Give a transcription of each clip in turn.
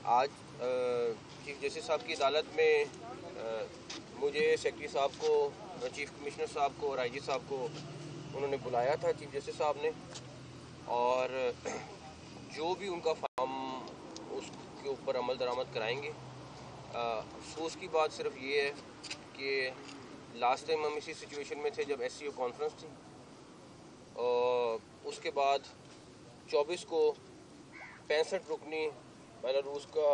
आज chief justice साहब की अदालत में मुझे सेक्रेटरी साहब को, चीफ कमिश्नर साहब को और आईजी साहब को उन्होंने बुलाया था चीफ जस्टिस साहब ने, और जो भी उनका हम उसके ऊपर अमल दरामद कराएंगे। अफसोस की बात सिर्फ ये है कि लास्ट टाइम हम इसी सिचुएशन में थे जब SCO कॉन्फ्रेंस थी, और उसके बाद 24 को 65 रुकनी बेलारूस का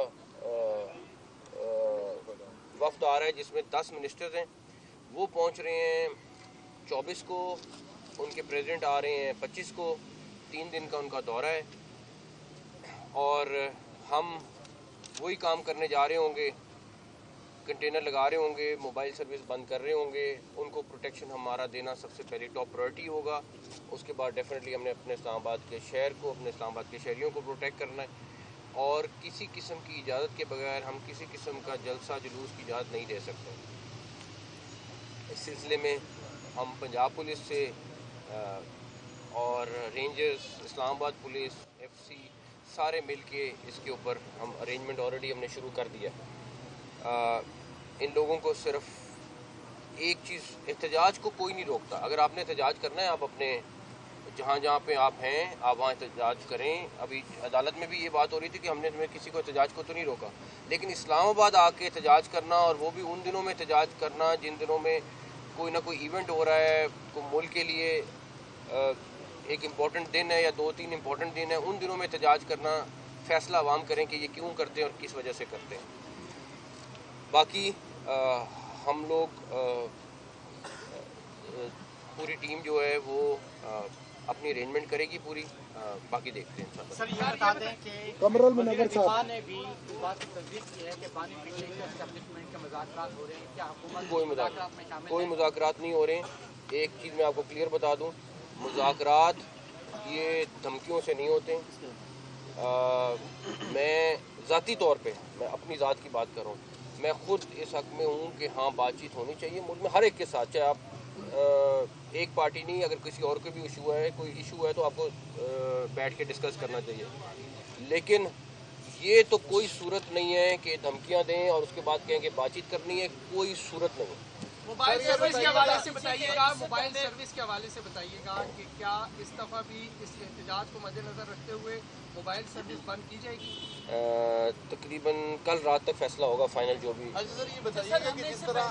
वफ्द आ रहा है जिसमें 10 मिनिस्टर्स हैं, वो पहुंच रहे हैं 24 को, उनके प्रेसिडेंट आ रहे हैं 25 को, 3 दिन का उनका दौरा है, और हम वही काम करने जा रहे होंगे, कंटेनर लगा रहे होंगे, मोबाइल सर्विस बंद कर रहे होंगे, उनको प्रोटेक्शन हमारा देना सबसे पहले टॉप प्रायोरिटी होगा। उसके बाद डेफिनेटली हमने अपने इस्लामाबाद के शहर को, अपने इस्लामाबाद के शहरियों को प्रोटेक्ट करना है, और किसी किस्म की इजाज़त के बगैर हम किसी किस्म का जलसा जुलूस की इजाज़त नहीं दे सकते। इस सिलसिले में हम पंजाब पुलिस से और रेंजर्स, इस्लामाबाद पुलिस, FC सारे मिल के इसके ऊपर हम अरेंजमेंट ऑलरेडी हमने शुरू कर दिया। इन लोगों को सिर्फ एक चीज़, एहतजाज को कोई नहीं रोकता। अगर आपने एहतजाज करना है, आप अपने जहाँ पे आप हैं आप वहाँ एहतजाज करें। अभी अदालत में भी ये बात हो रही थी कि हमने किसी को एहतजाज को तो नहीं रोका, लेकिन इस्लामाबाद आके एहतजाज करना, और वो भी उन दिनों में एहतजाज करना जिन दिनों में कोई ना कोई इवेंट हो रहा है, कोई मुल्क के लिए एक इम्पॉर्टेंट दिन है या 2-3 इम्पॉर्टेंट दिन है, उन दिनों में एहतजाज करना, फैसला अवाम करें कि ये क्यों करते हैं और किस वजह से करते हैं। बाकी हम लोग पूरी टीम जो है वो अपनी अरेंजमेंट करेगी पूरी, बाकी देखते हैं। सर ये बता दें कि दिफा ने भी इस बात की तस्दीक की है कि पानी पीने के एस्टेब्लिशमेंट के मुज़ाकरात हो रहे हैं, क्या हुकूमत कोई मुज़ाकरात नहीं हो रहे हैं। एक चीज़ मैं आपको क्लियर बता दूं, मुज़ाकरात ये धमकियों से नहीं होते। मैं ज़ाती तौर पे, मैं अपनी ज़ात की बात कर रहा हूँ, मैं ख़ुद इस हक़ में हूँ कि हाँ बातचीत होनी चाहिए मुल्क में हर एक के साथ, चाहे आप एक पार्टी नहीं, अगर किसी और को भी इशू है, कोई इशू है तो आपको बैठ के डिस्कस करना चाहिए। लेकिन ये तो कोई सूरत नहीं है कि धमकियाँ दें और उसके बाद कहें कि बातचीत करनी है, कोई सूरत नहीं है। मोबाइल सर्विस के हवाले से बताइएगा, मोबाइल सर्विस के हवाले से बताइएगा कि क्या इस दफ़ा भी इस एहतजाज को मद्देनज़र रखते हुए मोबाइल सर्विस बंद की जाएगी? तकरीबन कल रात तक फैसला होगा फाइनल जो भी। अच्छा सर, ये बताइएगा कि जिस तरह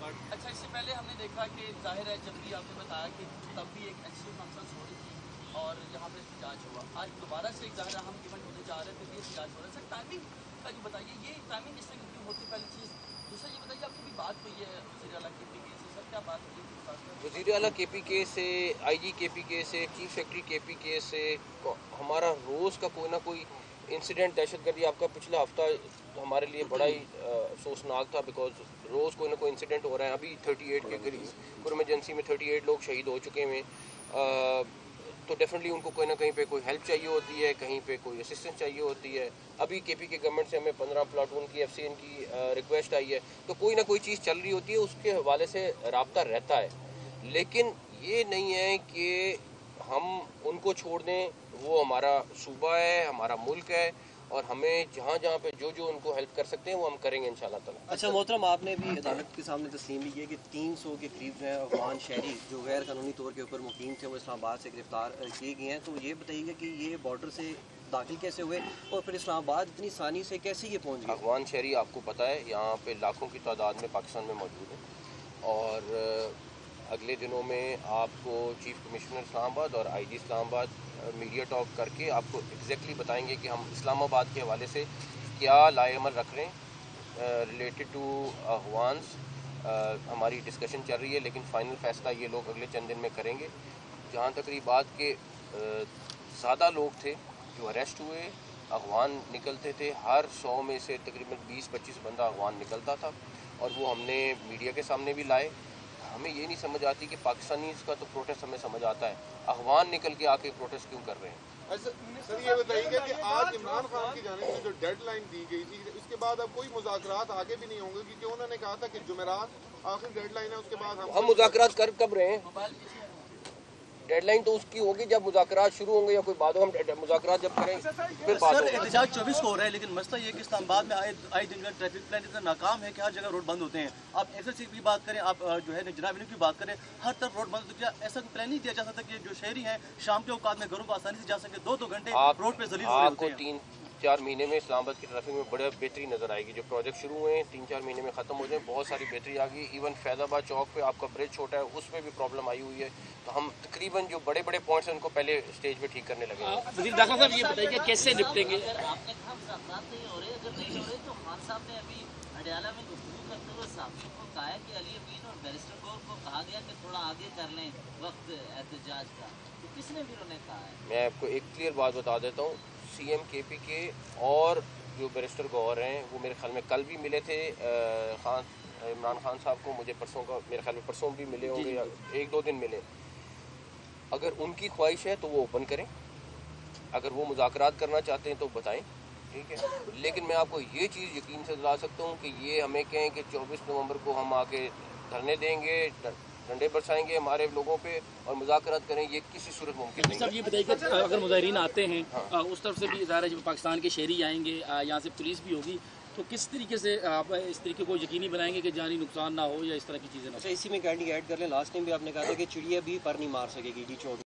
इससे पहले हमने देखा कि जाहिर है जब भी आपने बताया कि तब भी एक SCO कॉन्फ्रेंस हो रही थी और यहाँ पर एहतजाज हुआ, आज दोबारा से एक जाहिर हम इवेंट होने जा रहे थे, ये एहतजाज हो रहा है। सर टाइमिंग का जो बताइए, ये टाइमिंग इस तरह की होती, पहली चीज़। दूसरा ये बताइए, आपकी भी बात हुई है वज़ीर आला KPK से, सर क्या बात हुई है? वज़ीर आला KPK से, IG KPK से, चीफ सेक्रेटरी KPK से हमारा रोज़ का कोई ना कोई इंसिडेंट, दहशतगर्दी, आपका पिछला हफ्ता हमारे लिए बड़ा ही अफसोसनाक था, बिकॉज रोज़ कोई ना कोई इंसिडेंट हो रहा है। अभी 38 के करीब पूरी इमरजेंसी में 38 लोग शहीद हो चुके हैं। तो डेफिनेटली उनको कोई ना कहीं पे कोई हेल्प चाहिए होती है, कहीं पे कोई असिस्टेंस चाहिए होती है। अभी KPK गवर्नमेंट से हमें 15 प्लाटून की FCN की रिक्वेस्ट आई है, तो कोई ना कोई चीज़ चल रही होती है, उसके हवाले से रब्ता रहता है। लेकिन ये नहीं है कि हम उनको छोड़ दें, वो हमारा सूबा है, हमारा मुल्क है, और हमें जहाँ जहाँ पे जो जो उनको हेल्प कर सकते हैं वो हम करेंगे इंशाल्लाह ताला। अच्छा मोहतरम, आपने भी अदालत के सामने तस्लीम भी की कि 300 के करीब जो है अफगान शहरी जो गैर कानूनी तौर के ऊपर मुकीम थे वो इस्लामाबाद से गिरफ्तार किए गए हैं। तो ये बताइएगा कि ये बॉर्डर से दाखिल कैसे हुए और फिर इस्लामाबाद इतनी आसानी से कैसे ये पहुँच गए? अफगान शहरी आपको पता है यहाँ पे लाखों की तादाद में पाकिस्तान में मौजूद है, और अगले दिनों में आपको चीफ कमिश्नर इस्लामाबाद और IG इस्लामाबाद मीडिया टॉक करके आपको एग्जैक्टली बताएंगे कि हम इस्लामाबाद के हवाले से क्या लाएअमल रख रहे हैं रिलेटेड टू अफगान्स। हमारी डिस्कशन चल रही है, लेकिन फ़ाइनल फ़ैसला ये लोग अगले चंद दिन में करेंगे। जहाँ तक रही बात के ज़्यादा लोग थे जो अरेस्ट हुए, अफगान निकलते थे, हर 100 में से तकरीबन 20-25 बंदा अफगान निकलता था, और वो हमने मीडिया के सामने भी लाए। हमें ये नहीं समझ आती कि पाकिस्तानी का तो प्रोटेस्ट हमें समझ आता है, अफगान निकल के आके प्रोटेस्ट क्यों कर रहे हैं? अच्छा सर, ये बताइएगा कि आज इमरान खान की जानिब से जो डेडलाइन दी गई थी, उसके बाद अब कोई मुज़ाकरात आगे भी नहीं होंगे, क्योंकि उन्होंने कहा था कि जुमेरात आखिरी डेडलाइन है, उसके बाद हम मुज़ाकरात कर कब रहे हैं? डेड लाइन तो उसकी होगी जब मुज़ाकरात शुरू होंगे या कोई बात हो, हम मुज़ाकरात जब करेंगे फिर बात सर होगी। एहतजाज 24 को हो रहा है, लेकिन मसला ये है कि इस्लामाबाद में आए दिन का ट्रैफिक प्लान इतना नाकाम है कि हर जगह रोड बंद होते हैं। आप एसएससी की बात करें, आप जो है जनाब की बात करें, हर तरफ रोड बंद। तो क्या ऐसा कोई प्लान नहीं दिया जा सकता कि जो शहरी हैं शाम के औकात में घरों को आसानी से जा सके? 2-2 घंटे रोड पे जलील होते आपको हैं। 3-4 महीने में इस्लामाबाद की ट्रैफिक में बड़ा बेहतरी नज़र आएगी। जो प्रोजेक्ट शुरू हुए हैं 3-4 महीने में ख़त्म हो जाए, बहुत सारी बेहतरी आ गई। इवन फैज़ाबाद चौक पे आपका ब्रिज छोटा है, उसमें भी प्रॉब्लम आई हुई है। तो हम तकरीबन जो बड़े बड़े पॉइंट्स हैं उनको पहले स्टेज पे ठीक करने लगे हैं। वज़ीर दाखिला साहब ये बताइए कैसे निपटेंगे? आपने कहा मुज़ाकरात नहीं हो रहे, अगर नहीं हो रहे तो मान साहब ने अभी अडयाला में गुफ्तगू करते हुए साहब को कहा है कि अली अमीन और बैरिस्टर को कहा गया कि थोड़ा आगे कर लें वक्त एहतजाज का। तो किसने भी उन्हें कहा है? मैं आपको एक क्लियर बात बता देता हूँ, CM-KP के और जो बैरिस्टर गौहर हैं वो मेरे ख्याल में कल भी मिले थे इमरान खान साहब को। मुझे परसों का मेरे ख्याल में परसों भी मिले होंगे या 1-2 दिन मिले। अगर उनकी ख्वाहिश है तो वो ओपन करें, अगर वो मुज़ाकरात करना चाहते हैं तो बताएं, ठीक है। लेकिन मैं आपको ये चीज़ यकीन से दिला सकता हूँ कि ये हमें कहें कि 24 नवंबर को हम आके धरने देंगे, डंडे बरसाएंगे हमारे लोगों पे और मुज़ाकरात करें, ये किसी सूरत मुमकिन नहीं साहब है। ये बताइए कि अगर मुजाहिरीन आते हैं उस तरफ से भी ज़ाहिर है जब पाकिस्तान के शहरी आएंगे, यहाँ से पुलिस भी होगी, तो किस तरीके से आप इस तरीके को यकीनी बनाएंगे कि जानी नुकसान ना हो या इस तरह की चीज़ें ना हो? अच्छा, इसी में कैंडी ऐड कर लें, लास्ट टाइम भी आपने कहा था कि चिड़िया भी पर नहीं मार सकेगी D24